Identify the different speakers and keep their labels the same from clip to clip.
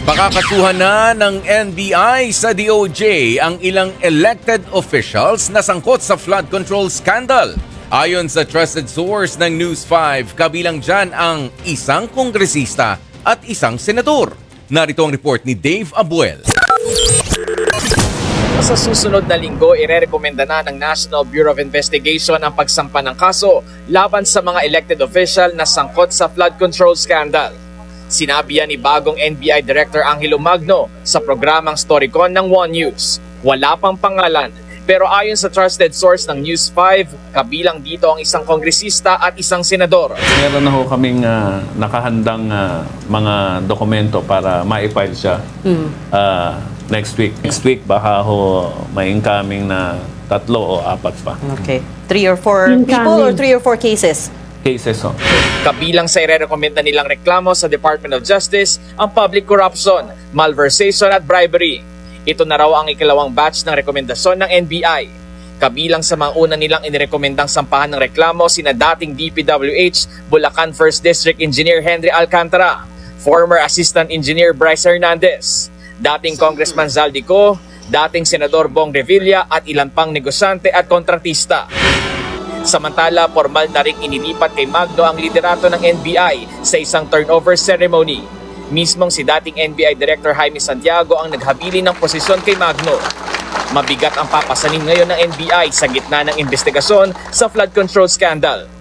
Speaker 1: Makakasuhan na ng NBI sa DOJ ang ilang elected officials na sangkot sa flood control scandal. Ayon sa trusted source ng News 5, kabilang dyan ang isang kongresista at isang senador. Narito ang report ni Dave Abuel.
Speaker 2: Sa susunod na linggo, irerekomenda na ng National Bureau of Investigation ang pagsampa ng kaso laban sa mga elected official na sangkot sa flood control scandal. Sinabi yan ni bagong NBI Director Angelo Magno sa programang Storycon ng One News. Wala pang pangalan, pero ayon sa trusted source ng News 5, kabilang dito ang isang kongresista at isang senador.
Speaker 3: Meron na ho kaming nakahandang mga dokumento para ma-file siya next week. Next week baka ho may incoming na 3 o 4 pa.
Speaker 4: Okay. 3 or 4 people or 3 or 4 cases?
Speaker 3: Cases ho.
Speaker 2: Kabilang sa irerekomenda nilang reklamo sa Department of Justice ang public corruption, malversation at bribery. Ito na raw ang ikalawang batch ng rekomendasyon ng NBI. Kabilang sa mga una nilang inirekomendang sampahan ng reklamo sina dating DPWH Bulacan 1st District Engineer Henry Alcantara, former Assistant Engineer Bryce Hernandez, dating Congressman Zaldico, dating Senador Bong Revilla at ilan pang negosyante at kontratista. Samantala, formal na ring inilipat kay Magno ang liderato ng NBI sa isang turnover ceremony. Mismong si dating NBI Director Jaime Santiago ang naghabilin ng posisyon kay Magno. Mabigat ang papasanin ngayon ng NBI sa gitna ng investigasyon sa flood control scandal.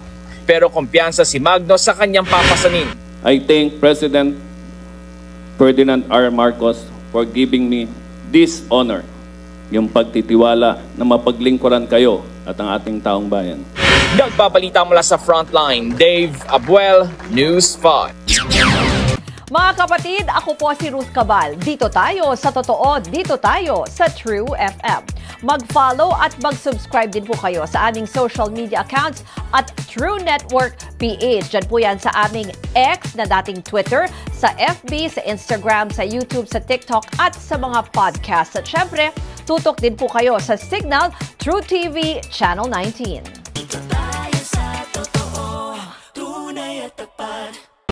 Speaker 2: Pero kumpiyansa si Magno sa kanyang papasanin.
Speaker 3: I thank President Ferdinand R. Marcos for giving me this honor, yung pagtitiwala na mapaglingkuran kayo at ang ating taong bayan.
Speaker 2: Nagbabalita mula sa Frontline, Dave Abuel, News 5.
Speaker 4: Mga kapatid, ako po si Ruth Cabal. Dito tayo sa totoo, dito tayo sa True FM. Mag-follow at mag-subscribe din po kayo sa aming social media accounts at True Network PH. Diyan po yan sa aming X na dating Twitter, sa FB, sa Instagram, sa YouTube, sa TikTok at sa mga podcast. At syempre, tutok din po kayo sa Signal True TV Channel 19.